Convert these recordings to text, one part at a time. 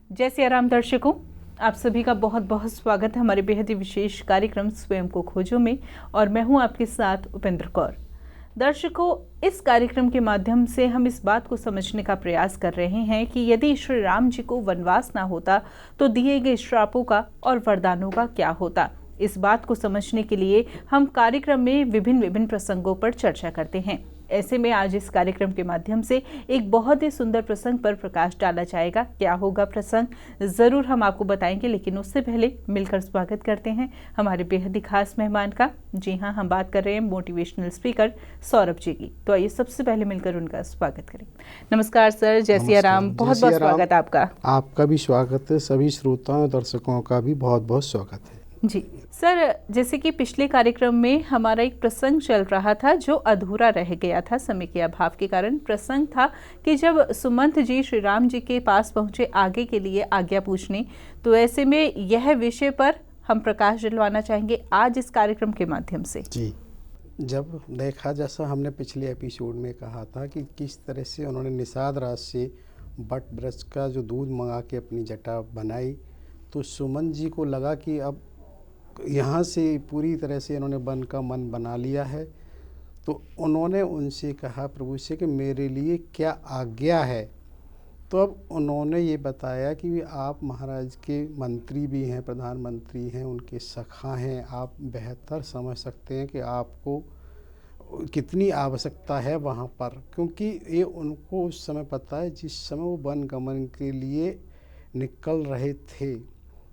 जय सिया राम दर्शकों, आप सभी का बहुत बहुत स्वागत है हमारे बेहद ही विशेष कार्यक्रम स्वयं को खोजो में। और मैं हूं आपके साथ उपेंद्र कौर। दर्शकों, इस कार्यक्रम के माध्यम से हम इस बात को समझने का प्रयास कर रहे हैं कि यदि श्री राम जी को वनवास ना होता तो दिए गए श्रापों का और वरदानों का क्या होता। इस बात को समझने के लिए हम कार्यक्रम में विभिन्न प्रसंगों पर चर्चा करते हैं। ऐसे में आज इस कार्यक्रम के माध्यम से एक बहुत ही सुंदर प्रसंग पर प्रकाश डाला जाएगा। क्या होगा प्रसंग, जरूर हम आपको बताएंगे, लेकिन उससे पहले मिलकर स्वागत करते हैं हमारे बेहद ही खास मेहमान का। जी हाँ, हम बात कर रहे हैं मोटिवेशनल स्पीकर सौरभ जी की। तो आइए सबसे पहले मिलकर उनका स्वागत करें। नमस्कार सर, जय सिया राम। बहुत बहुत स्वागत आपका। आपका भी स्वागत है, सभी श्रोताओं और दर्शकों का भी बहुत बहुत स्वागत है जी सर, जैसे कि पिछले कार्यक्रम में हमारा एक प्रसंग चल रहा था जो अधूरा रह गया था समय के अभाव के कारण। प्रसंग था कि जब सुमंत जी श्री राम जी के पास पहुंचे आगे के लिए आज्ञा पूछने, तो ऐसे में यह विषय पर हम प्रकाश डलवाना चाहेंगे आज इस कार्यक्रम के माध्यम से। जी, जब देखा जैसा हमने पिछले एपिसोड में कहा था कि किस तरह से उन्होंने निषाद राज से बट वृक्ष का जो दूध मंगा के अपनी जटा बनाई, तो सुमंत जी को लगा कि अब यहाँ से पूरी तरह से इन्होंने वन का मन बना लिया है। तो उन्होंने उनसे कहा प्रभु से कि मेरे लिए क्या आज्ञा है। तो अब उन्होंने ये बताया कि आप महाराज के मंत्री भी हैं, प्रधानमंत्री हैं, उनके सखा हैं, आप बेहतर समझ सकते हैं कि आपको कितनी आवश्यकता है वहाँ पर, क्योंकि ये उनको उस समय पता है जिस समय वो वन गमन के लिए निकल रहे थे।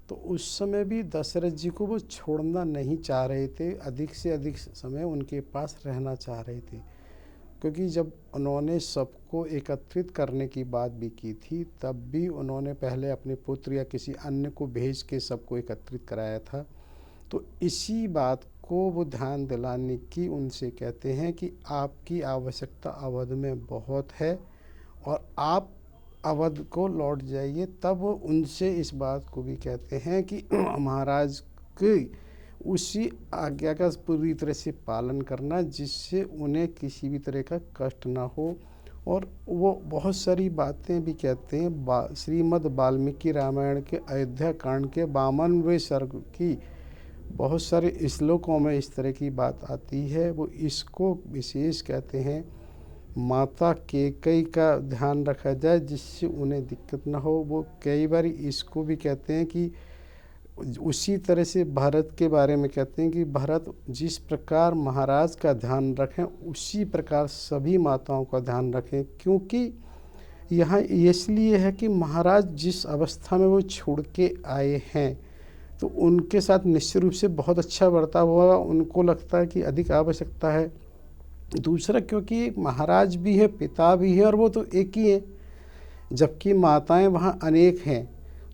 तो उस समय भी दशरथ जी को वो छोड़ना नहीं चाह रहे थे, अधिक से अधिक समय उनके पास रहना चाह रहे थे, क्योंकि जब उन्होंने सबको एकत्रित करने की बात भी की थी तब भी उन्होंने पहले अपने पुत्र या किसी अन्य को भेज के सबको एकत्रित कराया था। तो इसी बात को वो ध्यान दिलाने की उनसे कहते हैं कि आपकी आवश्यकता अवध में बहुत है और आप अवध को लौट जाइए। तब वो उनसे इस बात को भी कहते हैं कि महाराज की उसी आज्ञा का पूरी तरह से पालन करना जिससे उन्हें किसी भी तरह का कष्ट ना हो। और वो बहुत सारी बातें भी कहते हैं। श्रीमद् वाल्मीकि रामायण के अयोध्या कांड के 52वें सर्ग की बहुत सारे श्लोकों में इस तरह की बात आती है। वो इसको विशेष कहते हैं माता कैकेयी का ध्यान रखा जाए जिससे उन्हें दिक्कत ना हो। वो कई बार इसको भी कहते हैं कि उसी तरह से भरत के बारे में कहते हैं कि भरत जिस प्रकार महाराज का ध्यान रखें उसी प्रकार सभी माताओं का ध्यान रखें, क्योंकि यहाँ इसलिए है कि महाराज जिस अवस्था में वो छोड़ के आए हैं तो उनके साथ निश्चित रूप से बहुत अच्छा बर्ताव हुआ। उनको लगता है कि अधिक आवश्यकता है। दूसरा, क्योंकि महाराज भी हैं, पिता भी हैं और वो तो एक ही हैं, जबकि माताएं वहाँ अनेक हैं।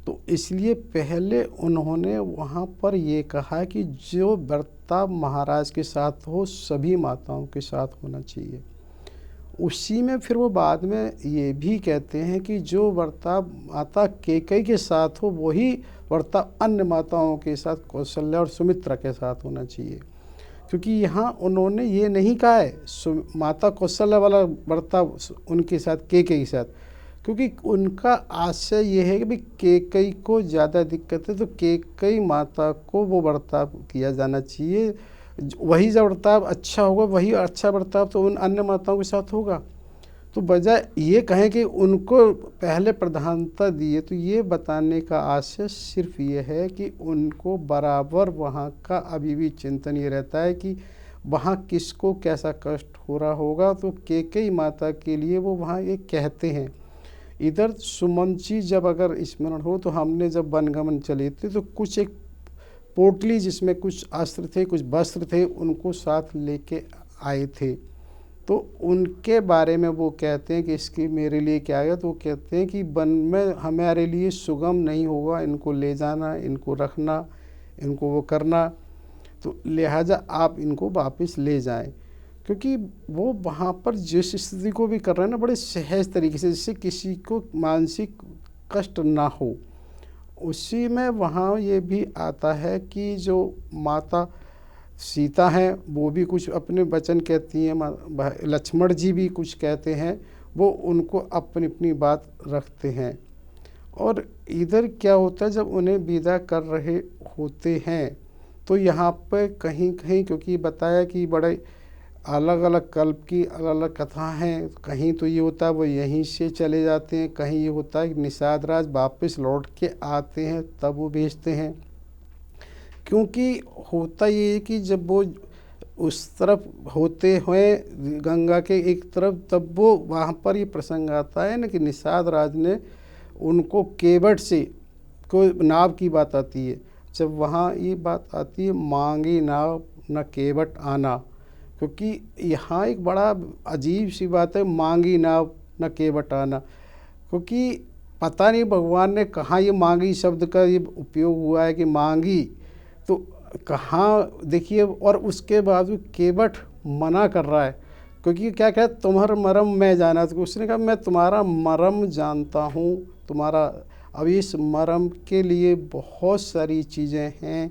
तो इसलिए पहले उन्होंने वहाँ पर ये कहा कि जो बर्ताव महाराज के साथ हो सभी माताओं के साथ होना चाहिए। उसी में फिर वो बाद में ये भी कहते हैं कि जो बर्ताव माता कैकेयी के साथ हो वही बर्ताव अन्य माताओं के साथ कौशल्या और सुमित्रा के साथ होना चाहिए। क्योंकि यहाँ उन्होंने ये नहीं कहा है माता कौशल्या वाला बर्ताव उनके साथ कैकेयी के साथ, क्योंकि उनका आशय ये है कि भाई कैकेयी को ज़्यादा दिक्कत है तो कैकेयी माता को वो बर्ताव किया जाना चाहिए। वही जब बर्ताव अच्छा होगा वही अच्छा बर्ताव तो उन अन्य माताओं के साथ होगा। तो बजाय ये कहें कि उनको पहले प्रधानता दिए, तो ये बताने का आशय सिर्फ ये है कि उनको बराबर वहाँ का अभी भी चिंतन ये रहता है कि वहाँ किसको कैसा कष्ट हो रहा होगा। तो कैकेयी माता के लिए वो वहाँ ये कहते हैं। इधर सुमंत जी जब अगर स्मरण हो तो हमने जब वनगमन चले थे तो कुछ एक पोटली जिसमें कुछ अस्त्र थे, कुछ वस्त्र थे, उनको साथ लेके आए थे। तो उनके बारे में वो कहते हैं कि इसकी मेरे लिए क्या है। तो वो कहते हैं कि वन में हमारे लिए सुगम नहीं होगा इनको ले जाना, इनको रखना, इनको वो करना, तो लिहाजा आप इनको वापस ले जाएं। क्योंकि वो वहाँ पर जिस स्थिति को भी कर रहे हैं ना बड़े सहज तरीके से, जिससे किसी को मानसिक कष्ट ना हो। उसी में वहाँ ये भी आता है कि जो माता सीता हैं वो भी कुछ अपने वचन कहती हैं, लक्ष्मण जी भी कुछ कहते हैं, वो उनको अपनी अपनी बात रखते हैं। और इधर क्या होता है, जब उन्हें विदा कर रहे होते हैं तो यहाँ पर कहीं कहीं, क्योंकि बताया कि बड़े अलग अलग कल्प की अलग अलग कथा हैं, कहीं तो ये होता है वो यहीं से चले जाते हैं, कहीं ये होता है कि निषाद राज वापस लौट के आते हैं तब वो भेजते हैं। क्योंकि होता ये है कि जब वो उस तरफ होते हुए गंगा के एक तरफ, तब वो वहाँ पर ये प्रसंग आता है ना कि निषाद राज ने उनको केवट से कोई नाव की बात आती है। जब वहाँ ये बात आती है, मांगी नाव न केवट आना, क्योंकि यहाँ एक बड़ा अजीब सी बात है, मांगी नाव न केवट आना, क्योंकि पता नहीं भगवान ने कहाँ ये मांगी शब्द का ये उपयोग हुआ है कि मांगी तो कहाँ देखिए। और उसके बाद भी केवट मना कर रहा है, क्योंकि क्या कहता है, तुम्हारा मरम मैं जाना। तो उसने कहा मैं तुम्हारा मरम जानता हूँ, तुम्हारा। अब इस मरम के लिए बहुत सारी चीज़ें हैं,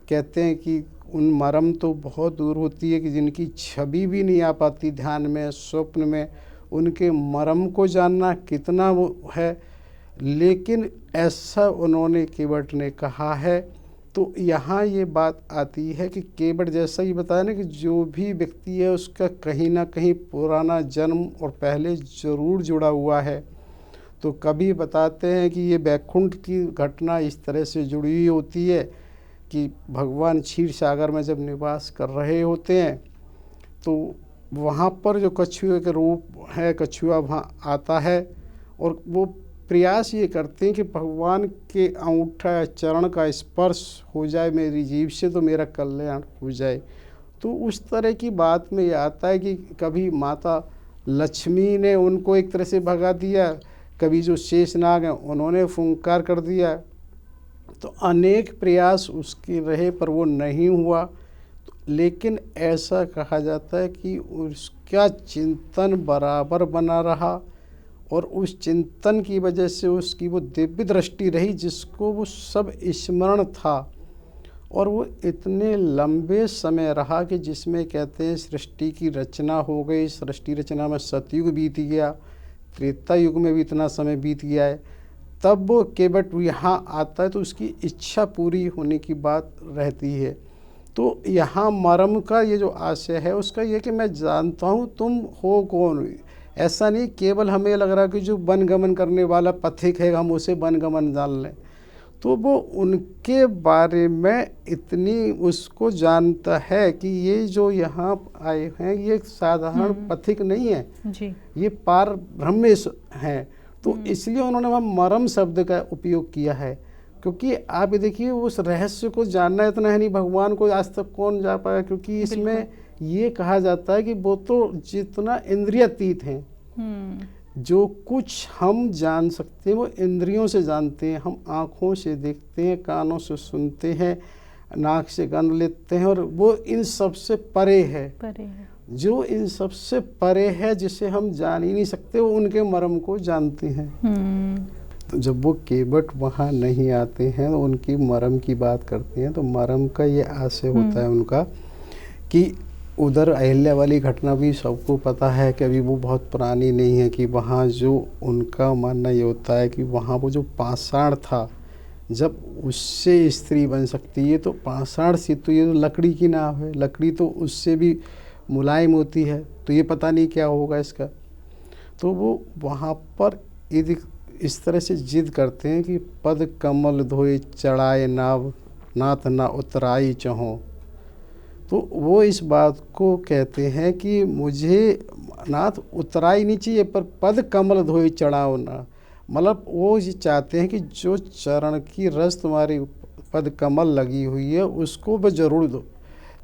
कहते हैं कि उन मरम तो बहुत दूर होती है कि जिनकी छवि भी नहीं आ पाती ध्यान में, स्वप्न में, उनके मरम को जानना कितना वो है। लेकिन ऐसा उन्होंने केवट ने कहा है। तो यहाँ ये बात आती है कि केवट जैसा ही बताया ना कि जो भी व्यक्ति है उसका कहीं ना कहीं पुराना जन्म और पहले ज़रूर जुड़ा हुआ है। तो कभी बताते हैं कि ये बैकुंठ की घटना इस तरह से जुड़ी हुई होती है कि भगवान क्षीर सागर में जब निवास कर रहे होते हैं तो वहाँ पर जो कछुए के रूप है, कछुआ वहाँ आता है और वो प्रयास ये करते हैं कि भगवान के अंगूठा या चरण का स्पर्श हो जाए मेरी जीभ से तो मेरा कल्याण हो जाए। तो उस तरह की बात में ये आता है कि कभी माता लक्ष्मी ने उनको एक तरह से भगा दिया, कभी जो शेषनाग हैं उन्होंने फुंकार कर दिया। तो अनेक प्रयास उसके रहे पर वो नहीं हुआ। लेकिन ऐसा कहा जाता है कि उसका चिंतन बराबर बना रहा और उस चिंतन की वजह से उसकी वो दिव्य दृष्टि रही जिसको वो सब स्मरण था। और वो इतने लंबे समय रहा कि जिसमें कहते हैं सृष्टि की रचना हो गई। सृष्टि रचना में सतयुग बीत गया, त्रेता युग में भी इतना समय बीत गया है। तब वो केवट यहाँ आता है तो उसकी इच्छा पूरी होने की बात रहती है। तो यहाँ मरम का ये जो आशय है उसका ये कि मैं जानता हूँ तुम हो कौन। ऐसा नहीं केवल हमें लग रहा कि जो वनगमन करने वाला पथिक है हम उसे वनगमन जान लें। तो वो उनके बारे में इतनी उसको जानता है कि ये जो यहाँ आए हैं ये साधारण पथिक नहीं है जी। ये पार ब्रह्मेश हैं। तो इसलिए उन्होंने वहाँ मरम शब्द का उपयोग किया है, क्योंकि आप देखिए उस रहस्य को जानना इतना है नहीं, भगवान को आज तक कौन जा पाया, क्योंकि इसमें ये कहा जाता है कि वो तो जितना इंद्रियातीत हैं, जो कुछ हम जान सकते हैं वो इंद्रियों से जानते हैं। हम आँखों से देखते हैं, कानों से सुनते हैं, नाक से गंध लेते हैं, और वो इन सबसे परे है। जो इन सबसे परे है जिसे हम जान ही नहीं सकते वो उनके मर्म को जानते हैं। तो जब वो केवट वहाँ नहीं आते हैं तो उनकी मरम की बात करते हैं, तो मरम का ये आशय होता है उनका कि उधर अहिल्या वाली घटना भी सबको पता है कि अभी वो बहुत पुरानी नहीं है, कि वहाँ जो उनका मानना ये होता है कि वहाँ वो जो पाषाण था जब उससे स्त्री बन सकती है, तो पाषाण से तो ये तो लकड़ी की नाव है, लकड़ी तो उससे भी मुलायम होती है, तो ये पता नहीं क्या होगा इसका। तो वो वहाँ पर यदि इस तरह से जिद करते हैं कि पद कमल धोए चढ़ाए नाव नाथ ना उतराई चहो, तो वो इस बात को कहते हैं कि मुझे नाथ उतराई नहीं चाहिए पर पद कमल धोए चढ़ाओ ना। मतलब वो ये चाहते हैं कि जो चरण की रस तुम्हारी पद कमल लगी हुई है उसको वो जरूर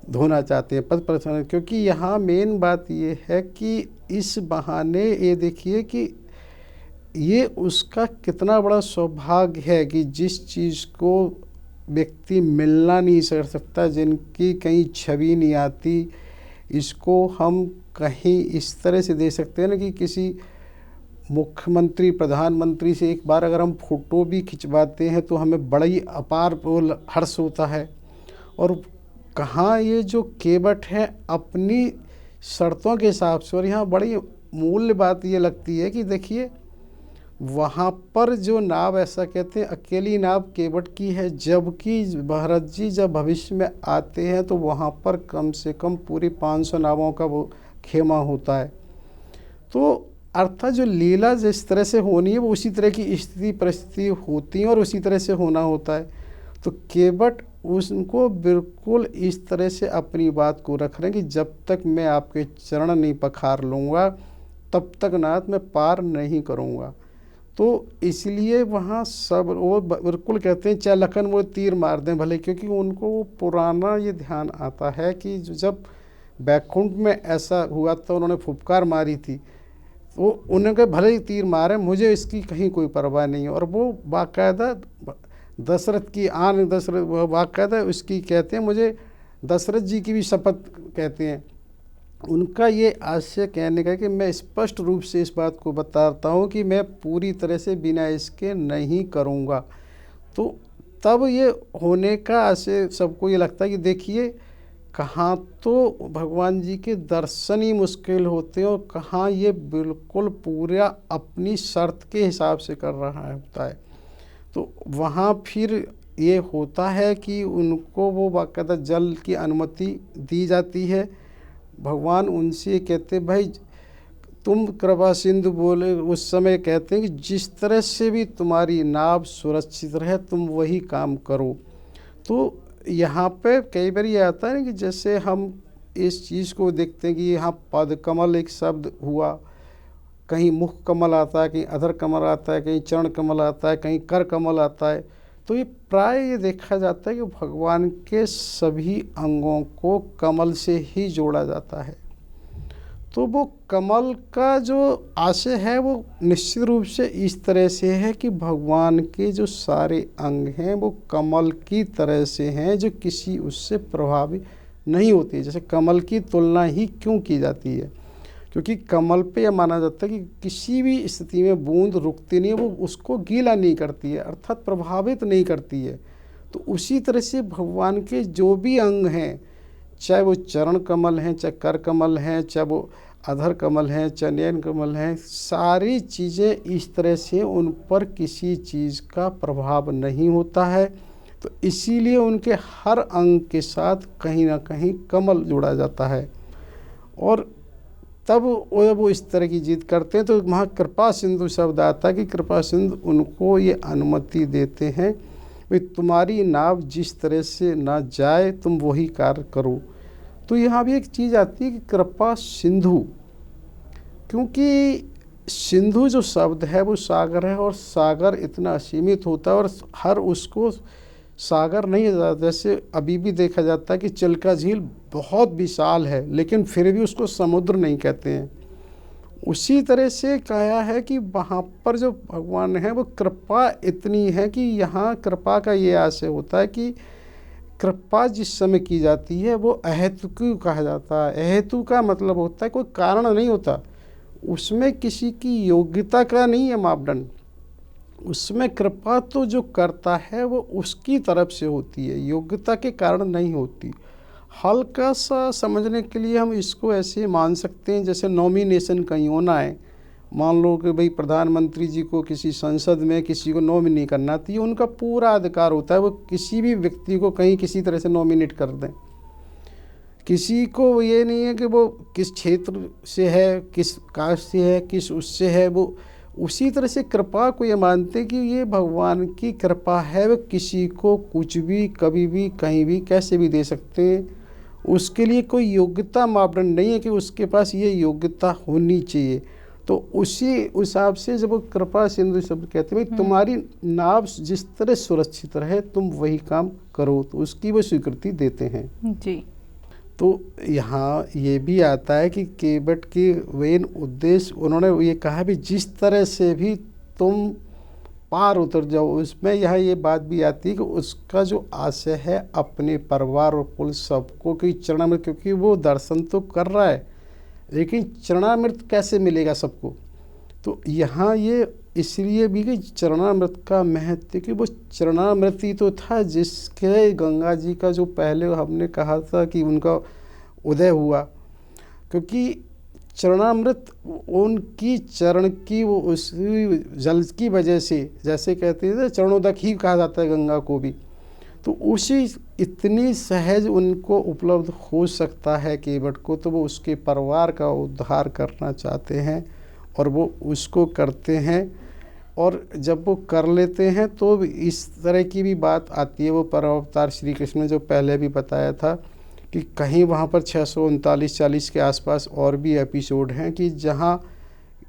धोना चाहते हैं, पद प्रसन्न। क्योंकि यहाँ मेन बात ये है कि इस बहाने ये देखिए कि ये उसका कितना बड़ा सौभाग्य है कि जिस चीज़ को व्यक्ति मिलना नहीं कर सकता, जिनकी कहीं छवि नहीं आती, इसको हम कहीं इस तरह से दे सकते हैं ना कि किसी मुख्यमंत्री प्रधानमंत्री से एक बार अगर हम फोटो भी खिंचवाते हैं तो हमें बड़ा ही अपार हर्ष होता है। और कहाँ ये जो केवट है अपनी शर्तों के हिसाब से, और यहाँ बड़ी मूल्य बात ये लगती है कि देखिए वहाँ पर जो नाव, ऐसा कहते हैं अकेली नाव केवट की है, जबकि भरत जी जब भविष्य में आते हैं तो वहाँ पर कम से कम पूरी 500 नावों का वो खेमा होता है। तो अर्थात जो लीला जिस तरह से होनी है वो उसी तरह की स्थिति परिस्थिति होती है और उसी तरह से होना होता है। तो केवट उनको बिल्कुल इस तरह से अपनी बात को रख रहे हैं कि जब तक मैं आपके चरण नहीं पखार लूँगा तब तक नाथ मैं पार नहीं करूँगा। तो इसलिए वहाँ सब वो बिल्कुल कहते हैं चाहे लखन वो तीर मार दें भले, क्योंकि उनको वो पुराना ये ध्यान आता है कि जब बैकुंठ में ऐसा हुआ तो उन्होंने फुफकार मारी थी, वो उनके भले ही तीर मारे, मुझे इसकी कहीं कोई परवाह नहीं है। और वो बाकायदा दशरथ की आन दशरथ बाकायदा उसकी कहते हैं, मुझे दशरथ जी की भी शपथ कहते हैं। उनका ये आशय कहने का कि मैं स्पष्ट रूप से इस बात को बताता हूँ कि मैं पूरी तरह से बिना इसके नहीं करूँगा। तो तब ये होने का आशय सबको ये लगता है कि देखिए कहाँ तो भगवान जी के दर्शन ही मुश्किल होते हैं और कहाँ ये बिल्कुल पूरा अपनी शर्त के हिसाब से कर रहा होता है। तो वहाँ फिर ये होता है कि उनको वो बाकायदा जल की अनुमति दी जाती है। भगवान उनसे कहते भाई तुम कृपा सिंधु बोले, उस समय कहते हैं कि जिस तरह से भी तुम्हारी नाव सुरक्षित रहे तुम वही काम करो। तो यहाँ पे कई बार ये आता है कि जैसे हम इस चीज़ को देखते हैं कि यहाँ पद कमल एक शब्द हुआ, कहीं मुख कमल आता है, कहीं अधर कमल आता है, कहीं चरण कमल आता है, कहीं कर कमल आता है। तो ये प्राय ये देखा जाता है कि भगवान के सभी अंगों को कमल से ही जोड़ा जाता है। तो वो कमल का जो आशय है वो निश्चित रूप से इस तरह से है कि भगवान के जो सारे अंग हैं वो कमल की तरह से हैं, जो किसी उससे प्रभावित नहीं होती। जैसे कमल की तुलना ही क्यों की जाती है, क्योंकि कमल पे यह माना जाता है कि किसी भी स्थिति में बूंद रुकती नहीं है, वो उसको गीला नहीं करती है, अर्थात प्रभावित नहीं करती है। तो उसी तरह से भगवान के जो भी अंग हैं, चाहे वो चरण कमल हैं, चाहे कर कमल हैं, चाहे वो अधर कमल हैं, चाहे नयन कमल हैं, सारी चीज़ें इस तरह से उन पर किसी चीज़ का प्रभाव नहीं होता है। तो इसीलिए उनके हर अंग के साथ कहीं ना कहीं कमल जोड़ा जाता है। और तब वो इस तरह की जिद करते हैं। तो वहाँ कृपा सिंधु शब्द आता है कि कृपा सिंधु उनको ये अनुमति देते हैं भाई तुम्हारी नाव जिस तरह से ना जाए तुम वही कार्य करो। तो यहाँ भी एक चीज़ आती है कि कृपा सिंधु, क्योंकि सिंधु जो शब्द है वो सागर है, और सागर इतना असीमित होता है और हर उसको सागर नहीं जाता। जैसे अभी भी देखा जाता है कि चिल्का झील बहुत विशाल है लेकिन फिर भी उसको समुद्र नहीं कहते हैं। उसी तरह से कहा है कि वहाँ पर जो भगवान है वो कृपा इतनी है कि यहाँ कृपा का ये आशय होता है कि कृपा जिस समय की जाती है वो अहेतुकी कहा जाता है। अहेतु का मतलब होता है कोई कारण नहीं होता, उसमें किसी की योग्यता का नहीं है मापदंड, उसमें कृपा तो जो करता है वो उसकी तरफ से होती है, योग्यता के कारण नहीं होती। हल्का सा समझने के लिए हम इसको ऐसे मान सकते हैं जैसे नॉमिनेशन कहीं होना है। मान लो कि भाई प्रधानमंत्री जी को किसी संसद में किसी को नॉमिनेट करना, तो ये उनका पूरा अधिकार होता है, वो किसी भी व्यक्ति को कहीं किसी तरह से नॉमिनेट कर दें। किसी को ये नहीं है कि वो किस क्षेत्र से है, किस कास्ट से है, किस उससे है। वो उसी तरह से कृपा को ये मानते कि ये भगवान की कृपा है, वो किसी को कुछ भी कभी भी कहीं भी कैसे भी दे सकते हैं। उसके लिए कोई योग्यता मापदंड नहीं है कि उसके पास ये योग्यता होनी चाहिए। तो उसी हिसाब से जब वो कृपा सिंधु शब्द कहते हैं तुम्हारी नाव जिस तरह सुरक्षित रहे तुम वही काम करो, तो उसकी वो स्वीकृति देते हैं जी। तो यहाँ ये भी आता है कि केवट के मेन उद्देश्य उन्होंने ये कहा भी जिस तरह से भी तुम पार उतर जाओ। उसमें यहाँ ये बात भी आती है कि उसका जो आशय है अपने परिवार और कुल सबको कि चरणामृत, क्योंकि वो दर्शन तो कर रहा है लेकिन चरणामृत कैसे मिलेगा सबको। तो यहाँ ये इसलिए भी कि चरणामृत का महत्व, कि वो चरणामृत ही तो था जिसके गंगा जी का जो पहले हमने कहा था कि उनका उदय हुआ, क्योंकि चरणामृत उनकी चरण की वो उस जल की वजह से, जैसे कहते हैं चरणोदक ही कहा जाता है गंगा को भी, तो उसी इतनी सहज उनको उपलब्ध हो सकता है केवट को, तो वो उसके परिवार का उद्धार करना चाहते हैं और वो उसको करते हैं। और जब वो कर लेते हैं तो इस तरह की भी बात आती है, वो परमावतार श्री कृष्ण ने जो पहले भी बताया था कि कहीं वहाँ पर 639-40 के आसपास और भी एपिसोड हैं कि जहाँ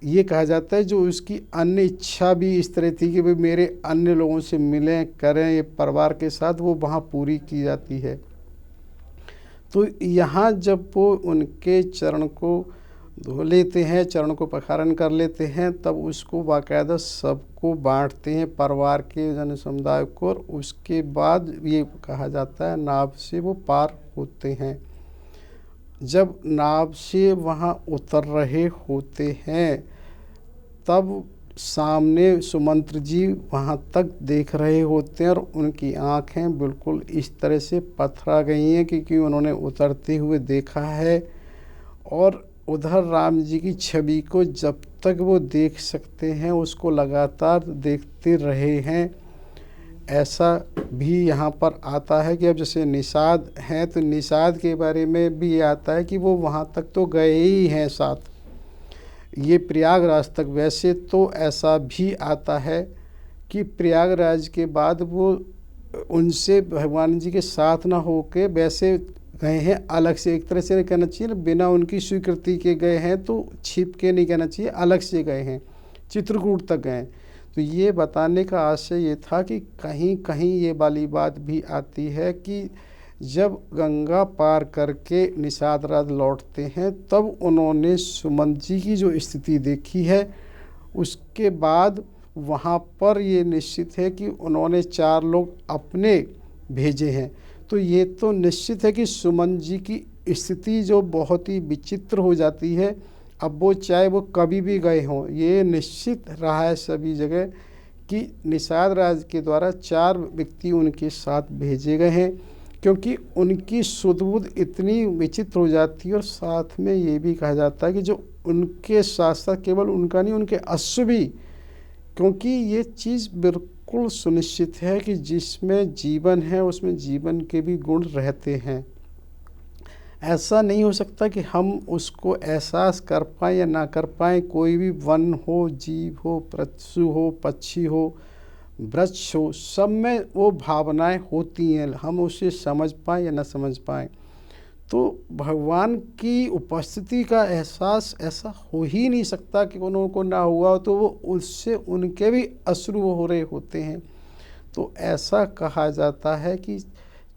ये कहा जाता है जो उसकी अन्य इच्छा भी इस तरह थी कि भाई मेरे अन्य लोगों से मिलें करें ये परिवार के साथ, वो वहाँ पूरी की जाती है। तो यहाँ जब वो उनके चरण को धो लेते हैं, चरण को पखारन कर लेते हैं, तब उसको बाकायदा सबको बांटते हैं परिवार के जन समुदाय को, और उसके बाद ये कहा जाता है नाव से वो पार होते हैं। जब नाव से वहाँ उतर रहे होते हैं तब सामने सुमंत्र जी वहाँ तक देख रहे होते हैं और उनकी आँखें बिल्कुल इस तरह से पथरा गई हैं क्योंकि उन्होंने उतरते हुए देखा है। और उधर राम जी की छवि को जब तक वो देख सकते हैं उसको लगातार देखते रहे हैं। ऐसा भी यहाँ पर आता है कि अब जैसे निषाद हैं तो निषाद के बारे में भी आता है कि वो वहाँ तक तो गए ही हैं साथ, ये प्रयागराज तक। वैसे तो ऐसा भी आता है कि प्रयागराज के बाद वो उनसे भगवान जी के साथ ना होके वैसे गए हैं अलग से, एक तरह से नहीं कहना चाहिए, बिना उनकी स्वीकृति के गए हैं, तो छिप के नहीं कहना चाहिए, अलग से गए हैं, चित्रकूट तक गए। तो ये बताने का आशय ये था कि कहीं कहीं ये वाली बात भी आती है कि जब गंगा पार करके निषाद राज लौटते हैं तब उन्होंने सुमंत जी की जो स्थिति देखी है, उसके बाद वहाँ पर ये निश्चित है कि उन्होंने 4 लोग अपने भेजे हैं। तो ये तो निश्चित है कि सुमंत जी की स्थिति जो बहुत ही विचित्र हो जाती है, अब वो चाहे वो कभी भी गए हों, ये निश्चित रहा है सभी जगह कि निषाद राज के द्वारा 4 व्यक्ति उनके साथ भेजे गए हैं, क्योंकि उनकी सुध-बुध इतनी विचित्र हो जाती है। और साथ में ये भी कहा जाता है कि जो उनके साथ साथ केवल उनका नहीं, उनके अश्व भी, क्योंकि ये चीज़ बिल्कुल सुनिश्चित है कि जिसमें जीवन है उसमें जीवन के भी गुण रहते हैं। ऐसा नहीं हो सकता कि हम उसको एहसास कर पाएँ या ना कर पाएँ। कोई भी वन हो, जीव हो, पशु हो, पक्षी हो, वृक्ष हो, सब में वो भावनाएं होती हैं, हम उसे समझ पाएँ या ना समझ पाएँ। तो भगवान की उपस्थिति का एहसास ऐसा हो ही नहीं सकता कि उनको ना हुआ, तो वो उससे उनके भी अश्रु हो रहे होते हैं। तो ऐसा कहा जाता है कि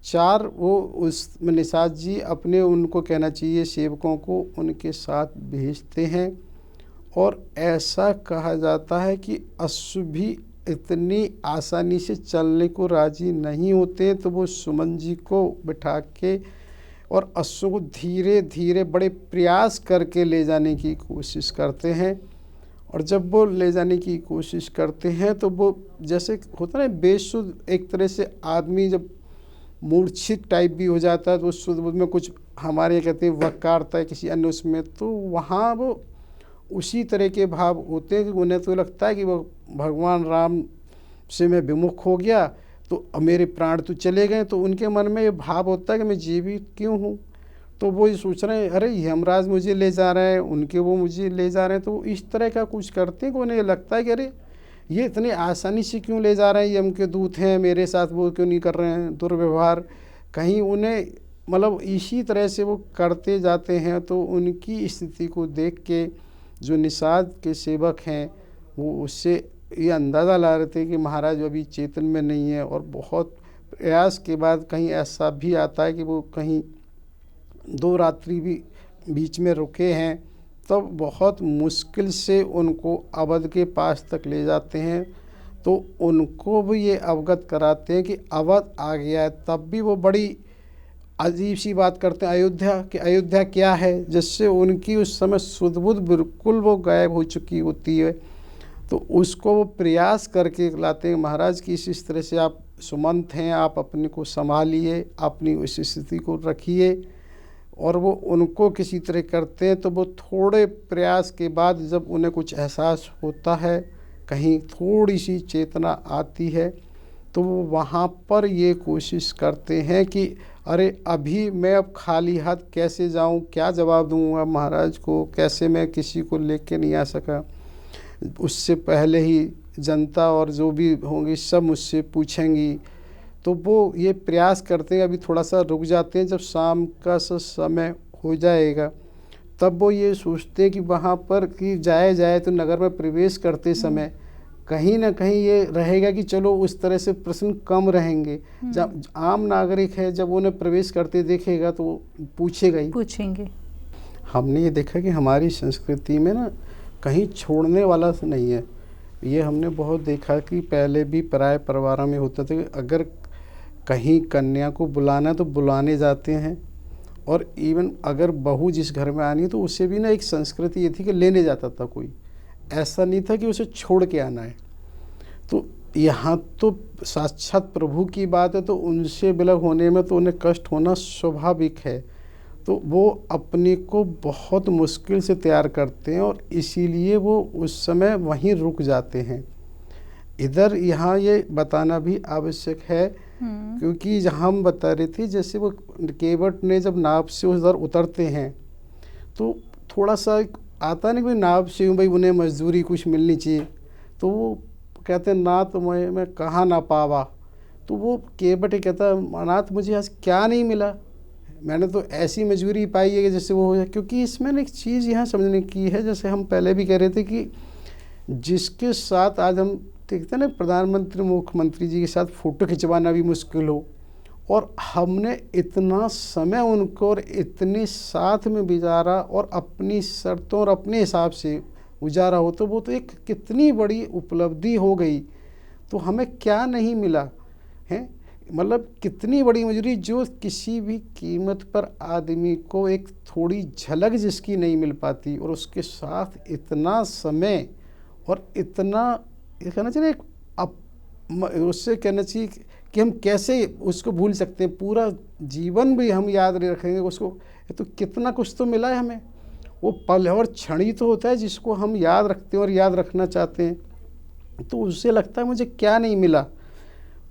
4 वो उस निषाद जी अपने, उनको कहना चाहिए सेवकों को, उनके साथ भेजते हैं। और ऐसा कहा जाता है कि अश्व भी इतनी आसानी से चलने को राजी नहीं होते, तो वो सुमंत जी को बिठा के और अश्व को धीरे धीरे बड़े प्रयास करके ले जाने की कोशिश करते हैं। और जब वो ले जाने की कोशिश करते हैं तो वो जैसे होता है बेसुध, एक तरह से आदमी जब मूर्छित टाइप भी हो जाता है तो उस सुध में कुछ हमारे यहाँ कहते हैं वकारता है किसी अन्य उसमें, तो वहाँ वो उसी तरह के भाव होते हैं कि उन्हें तो लगता है कि वो भगवान राम से मैं विमुख हो गया तो अब मेरे प्राण तो चले गए। तो उनके मन में ये भाव होता है कि मैं जीवित क्यों हूँ। तो वो ये सोच रहे हैं अरे यमराज मुझे ले जा रहे हैं, उनके वो मुझे ले जा रहे हैं। तो इस तरह का कुछ करते हैं कि उन्हें लगता है कि अरे ये इतनी आसानी से क्यों ले जा रहे हैं, यम के दूत हैं, मेरे साथ वो क्यों नहीं कर रहे हैं दुर्व्यवहार। कहीं उन्हें मतलब इसी तरह से वो करते जाते हैं। तो उनकी स्थिति को देख के जो निषाद के सेवक हैं वो उससे ये अंदाज़ा ला रहे थे कि महाराज अभी चेतन में नहीं है। और बहुत प्रयास के बाद कहीं ऐसा भी आता है कि वो कहीं 2 रात्रि भी बीच में रुके हैं, तब बहुत मुश्किल से उनको अवध के पास तक ले जाते हैं। तो उनको भी ये अवगत कराते हैं कि अवध आ गया है। तब भी वो बड़ी अजीब सी बात करते हैं अयोध्या कि अयोध्या क्या है, जिससे उनकी उस समय सुध बुध बिल्कुल वो गायब हो चुकी होती है। तो उसको वो प्रयास करके लाते हैं महाराज की इस तरह से आप सुमंत हैं, आप अपने को संभालिए, अपनी उस स्थिति को रखिए। और वो उनको किसी तरह करते हैं तो वो थोड़े प्रयास के बाद जब उन्हें कुछ एहसास होता है, कहीं थोड़ी सी चेतना आती है, तो वो वहाँ पर ये कोशिश करते हैं कि अरे अभी मैं अब खाली हाथ कैसे जाऊँ, क्या जवाब दूँगा महाराज को, कैसे मैं किसी को लेके नहीं आ सका। उससे पहले ही जनता और जो भी होंगी सब मुझसे पूछेंगी। तो वो ये प्रयास करते हैं, अभी थोड़ा सा रुक जाते हैं, जब शाम का समय हो जाएगा तब वो ये सोचते हैं कि वहाँ पर कि जाए तो नगर में प्रवेश करते समय कहीं ना कहीं ये रहेगा कि चलो उस तरह से प्रश्न कम रहेंगे। जब आम नागरिक है जब उन्हें प्रवेश करते देखेगा तो पूछेंगे। हमने ये देखा कि हमारी संस्कृति में ना कहीं छोड़ने वाला नहीं है। ये हमने बहुत देखा कि पहले भी पराये परिवारों में होता था कि अगर कहीं कन्या को बुलाना तो बुलाने जाते हैं, और इवन अगर बहू जिस घर में आनी है तो उससे भी ना एक संस्कृति ये थी कि लेने जाता था कोई, ऐसा नहीं था कि उसे छोड़ के आना है। तो यहाँ तो साक्षात प्रभु की बात है, तो उनसे विलग होने में तो उन्हें कष्ट होना स्वाभाविक है। तो वो अपने को बहुत मुश्किल से तैयार करते हैं और इसीलिए वो उस समय वहीं रुक जाते हैं। इधर यहाँ ये बताना भी आवश्यक है क्योंकि जहाँ हम बता रहे थे जैसे वो केवट ने जब नाव से उधर उतरते हैं तो थोड़ा सा आता नहीं, भाई नाव से हूँ, भाई उन्हें मजदूरी कुछ मिलनी चाहिए। तो वो कहते हैं नाथ मैं कहाँ ना पावा। तो वो केवट ही कहता है नाथ मुझे आज क्या नहीं मिला, मैंने तो ऐसी मजबूरी पाई है कि जैसे वो हो जाए। क्योंकि इसमें एक चीज़ यहाँ समझने की है, जैसे हम पहले भी कह रहे थे कि जिसके साथ आज हम देखते हैं ना प्रधानमंत्री मुख्यमंत्री जी के साथ फ़ोटो खिंचवाना भी मुश्किल हो, और हमने इतना समय उनको और इतने साथ में गुजारा और अपनी शर्तों और अपने हिसाब से गुजारा हो, तो वो तो एक कितनी बड़ी उपलब्धि हो गई। तो हमें क्या नहीं मिला है, मतलब कितनी बड़ी मजबूरी जो किसी भी कीमत पर आदमी को एक थोड़ी झलक जिसकी नहीं मिल पाती, और उसके साथ इतना समय और इतना ये कहना चाहिए उससे कहना चाहिए कि हम कैसे उसको भूल सकते हैं, पूरा जीवन भी हम याद नहीं रखेंगे उसको। तो कितना कुछ तो मिला है हमें, वो पल और क्षण ही तो होता है जिसको हम याद रखते हैं और याद रखना चाहते हैं। तो उससे लगता है मुझे क्या नहीं मिला,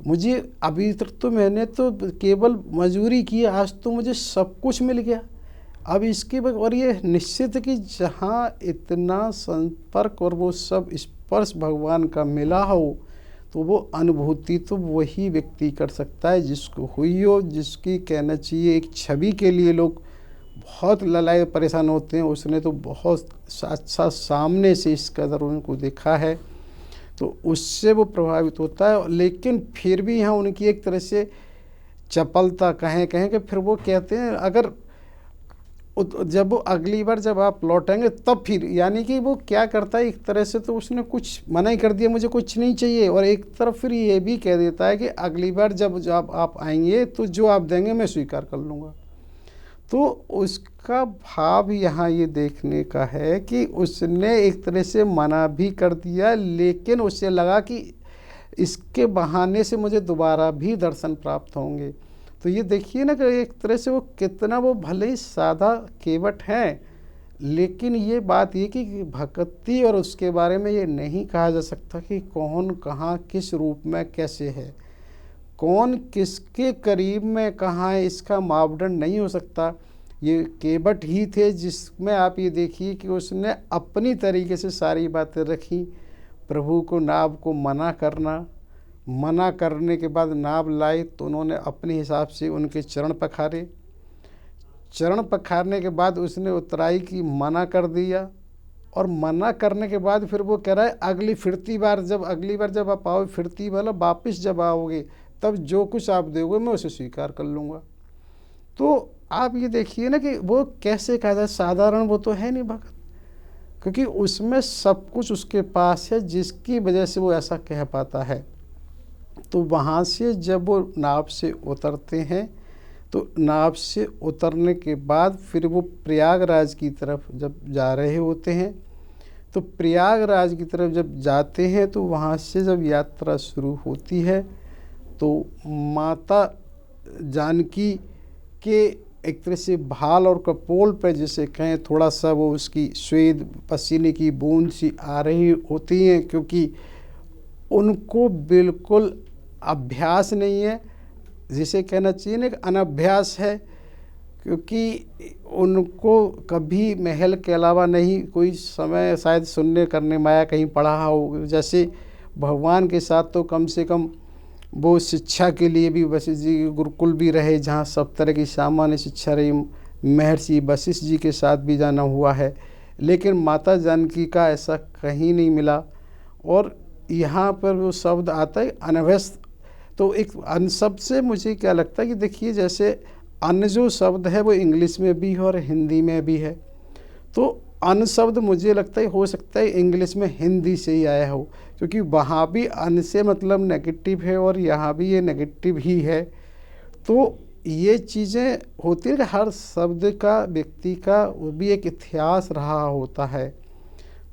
मुझे अभी तक तो मैंने तो केवल मजदूरी की, आज तो मुझे सब कुछ मिल गया। अब इसके बाद और ये निश्चित है कि जहाँ इतना संपर्क और वो सब स्पर्श भगवान का मिला हो, तो वो अनुभूति तो वही व्यक्ति कर सकता है जिसको हुई हो, जिसकी कहना चाहिए एक छवि के लिए लोग बहुत ललाए परेशान होते हैं। उसने तो बहुत साथ सामने से इस कदर उनको देखा है, तो उससे वो प्रभावित होता है। लेकिन फिर भी यहाँ उनकी एक तरह से चपलता कहें कि फिर वो कहते हैं अगर जब वो अगली बार जब आप लौटेंगे तब फिर, यानी कि वो क्या करता है एक तरह से तो उसने कुछ मना ही कर दिया मुझे कुछ नहीं चाहिए, और एक तरफ फिर ये भी कह देता है कि अगली बार जब आप आएंगे तो जो आप देंगे मैं स्वीकार कर लूँगा। तो उसका भाव यहाँ ये देखने का है कि उसने एक तरह से मना भी कर दिया, लेकिन उसे लगा कि इसके बहाने से मुझे दोबारा भी दर्शन प्राप्त होंगे। तो ये देखिए ना कि एक तरह से वो कितना, वो भले ही सादा केवट हैं, लेकिन ये बात ये कि भक्ति और उसके बारे में ये नहीं कहा जा सकता कि कौन कहाँ किस रूप में कैसे है, कौन किसके करीब में कहाँ है, इसका मापदंड नहीं हो सकता। ये केवट ही थे जिसमें आप ये देखिए कि उसने अपनी तरीके से सारी बातें रखी। प्रभु को नाव को मना करने के बाद नाव लाई तो उन्होंने अपने हिसाब से उनके चरण पखारे। चरण पखारने के बाद उसने उतराई की मना कर दिया, और मना करने के बाद फिर वो कह रहा है अगली बार जब आप आओ, फिरती मतलब वापस जब आओगे तब जो कुछ आप दोगे मैं उसे स्वीकार कर लूँगा। तो आप ये देखिए ना कि वो कैसे कहा जाए, साधारण वो तो है नहीं भगत, क्योंकि उसमें सब कुछ उसके पास है जिसकी वजह से वो ऐसा कह पाता है। तो वहाँ से जब वो नाव से उतरते हैं तो नाव से उतरने के बाद फिर वो प्रयागराज की तरफ जब जा रहे होते हैं, तो प्रयागराज की तरफ जब जाते हैं तो वहाँ से जब यात्रा शुरू होती है तो माता जानकी के एक तरह से भाल और कपोल पर जिसे कहें थोड़ा सा वो उसकी स्वेद पसीने की बूंद सी आ रही होती हैं, क्योंकि उनको बिल्कुल अभ्यास नहीं है, जिसे कहना चाहिए ना कि अनभ्यास है, क्योंकि उनको कभी महल के अलावा नहीं कोई समय शायद सुनने करने माया कहीं पढ़ा हो। जैसे भगवान के साथ तो कम से कम वो शिक्षा के लिए भी वशिष्ठ जी गुरुकुल भी रहे, जहाँ सब तरह की सामान्य शिक्षा रही। महर्षि वशिष्ठ जी के साथ भी जाना हुआ है, लेकिन माता जानकी का ऐसा कहीं नहीं मिला। और यहाँ पर वो शब्द आता है अनभ्यस्त। तो एक अन शब्द से मुझे क्या लगता है कि देखिए, जैसे अन जो शब्द है वो इंग्लिश में भी है और हिंदी में भी है। तो अन शब्द मुझे लगता है हो सकता है इंग्लिश में हिंदी से ही आया हो, क्योंकि वहाँ भी अन से मतलब नेगेटिव है और यहाँ भी ये नेगेटिव ही है। तो ये चीज़ें होती है कि हर शब्द का व्यक्ति का वो भी एक इतिहास रहा होता है।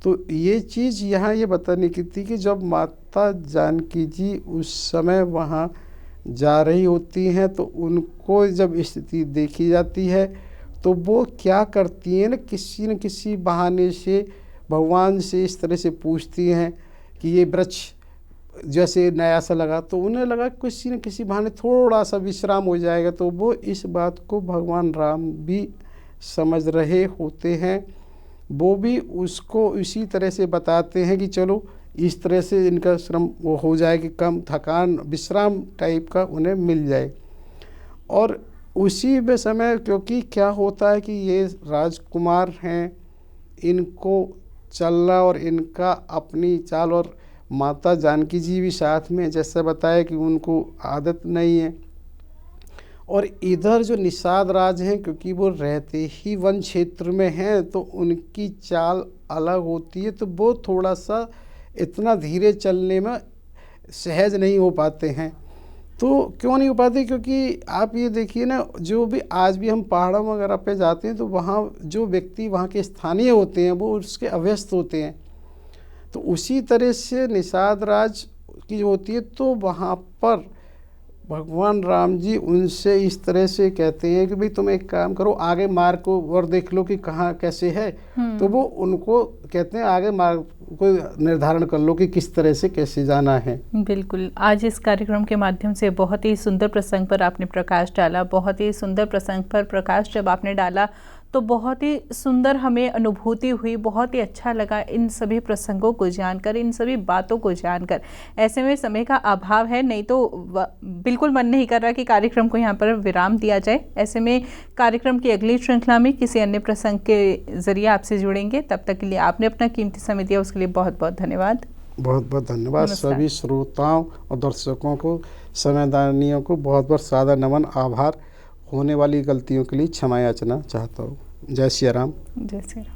तो ये चीज़ यहाँ ये बताने की थी कि जब माता जानकी जी उस समय वहाँ जा रही होती हैं तो उनको जब स्थिति देखी जाती है तो वो क्या करती हैं न किसी बहाने से भगवान से इस तरह से पूछती हैं कि ये वृक्ष जैसे नया सा लगा, तो उन्हें लगा किसी न किसी बहाने थोड़ा सा विश्राम हो जाएगा। तो वो इस बात को भगवान राम भी समझ रहे होते हैं, वो भी उसको इसी तरह से बताते हैं कि चलो इस तरह से इनका श्रम वो हो जाए कि कम थकान विश्राम टाइप का उन्हें मिल जाए। और उसी में समय क्योंकि क्या होता है कि ये राजकुमार हैं, इनको चलना और इनका अपनी चाल, और माता जानकी जी भी साथ में जैसा बताया कि उनको आदत नहीं है। और इधर जो निषाद राज हैं, क्योंकि वो रहते ही वन क्षेत्र में हैं तो उनकी चाल अलग होती है, तो वो थोड़ा सा इतना धीरे चलने में सहज नहीं हो पाते हैं। तो क्यों नहीं हो पाते? क्योंकि आप ये देखिए ना, जो भी आज भी हम पहाड़ों वगैरह पे जाते हैं तो वहाँ जो व्यक्ति वहाँ के स्थानीय होते हैं वो उसके अभ्यस्त होते हैं। तो उसी तरह से निषाद राज की जो होती है, तो वहाँ पर भगवान राम जी उनसे इस तरह से कहते हैं कि भाई तुम एक काम करो, आगे मार्ग को और देख लो कि कहाँ कैसे है। तो वो उनको कहते हैं आगे मार्ग को निर्धारण कर लो कि किस तरह से कैसे जाना है। बिल्कुल, आज इस कार्यक्रम के माध्यम से बहुत ही सुंदर प्रसंग पर आपने प्रकाश डाला। बहुत ही सुंदर प्रसंग पर प्रकाश जब आपने डाला तो बहुत ही सुंदर हमें अनुभूति हुई, बहुत ही अच्छा लगा इन सभी प्रसंगों को जानकर, इन सभी बातों को जानकर। ऐसे में समय का अभाव है, नहीं तो बिल्कुल मन नहीं कर रहा कि कार्यक्रम को यहाँ पर विराम दिया जाए। ऐसे में कार्यक्रम की अगली श्रृंखला में किसी अन्य प्रसंग के जरिए आपसे जुड़ेंगे। तब तक के लिए आपने अपना कीमती समय दिया, उसके लिए बहुत बहुत धन्यवाद। बहुत बहुत धन्यवाद। सभी श्रोताओं और दर्शकों को, समयदानियों को बहुत बहुत सादर नमन, आभार। होने वाली गलतियों के लिए क्षमा याचना चाहता हूँ। जय श्री राम। जय श्री राम।